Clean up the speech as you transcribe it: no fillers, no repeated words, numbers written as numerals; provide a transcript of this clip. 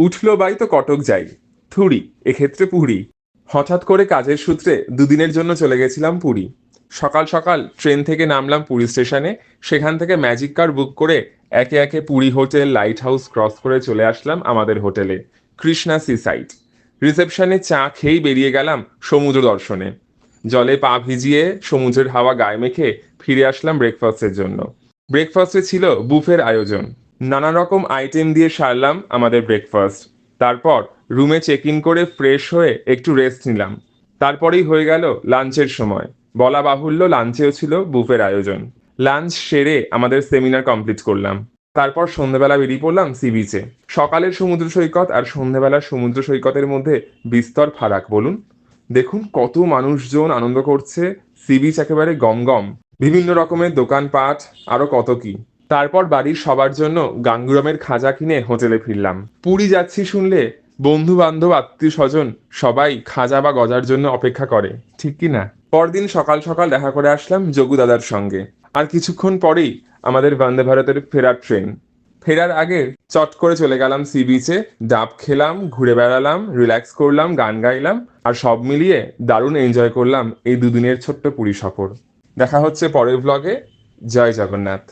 উঠলো বাই তো কটক যাই, থুড়ি এক্ষেত্রে পুরী। হঠাৎ করে কাজের সূত্রে দুদিনের জন্য চলে গেছিলাম পুরী। সকাল সকাল ট্রেন থেকে নামলাম পুরী স্টেশনে, সেখান থেকে ম্যাজিক কার বুক করে একে একে Puri hotel, light house cross করে চলে আসলাম আমাদের হোটেলে, কৃষ্ণা সি সাইট। রিসেপশনে চা খেয়েই বেরিয়ে গেলাম সমুদ্র দর্শনে। জলে পা ভিজিয়ে সমুদ্রের হাওয়া গায়ে মেখে ফিরে আসলাম ব্রেকফাস্টের জন্য। ব্রেকফাস্টে ছিল বুফের আয়োজন। নানা রকম আইটেম দিয়ে সারলাম আমাদের ব্রেকফাস্ট। তারপর রুমে চেক ইন করে ফ্রেশ হয়ে একটু রেস্ট নিলাম। তারপরেই হয়ে গেল লাঞ্চের সময়। বলা বাহুল্য লাঞ্চেও ছিল বুফের আয়োজন। লাঞ্চ সেরে আমাদের সেমিনার কমপ্লিট করলাম। তারপর সন্ধ্যেবেলা বেরিয়ে পড়লাম সি বিচে। সকালের সমুদ্র সৈকত আর সন্ধ্যেবেলার সমুদ্র সৈকতের মধ্যে বিস্তর ফারাক বলুন। দেখুন কত মানুষজন আনন্দ করছে, সি বিচ একেবারে গমগম, বিভিন্ন রকমের দোকানপাট, আরো কত কি। তারপর বাড়ির সবার জন্য গাঙ্গুরামের খাজা কিনে হোটেলে ফিরলাম। পুরী যাচ্ছি শুনলে বন্ধু বান্ধব আত্মীয় স্বজন সবাই খাজা বা গজার জন্য অপেক্ষা করে, ঠিক কি না? পরদিন সকাল সকাল দেখা করে আসলাম যোগু দাদার সঙ্গে। আর কিছুক্ষণ পরেই আমাদের বন্দে ভারতের ফেরার ট্রেন। ফেরার আগে চট করে চলে গেলাম সি বিচে, ডাব খেলাম, ঘুরে বেড়ালাম, রিল্যাক্স করলাম, গান গাইলাম, আর সব মিলিয়ে দারুণ এনজয় করলাম এই দুদিনের ছোট্ট পুরী সফর। দেখা হচ্ছে পরের ব্লগে। জয় জগন্নাথ।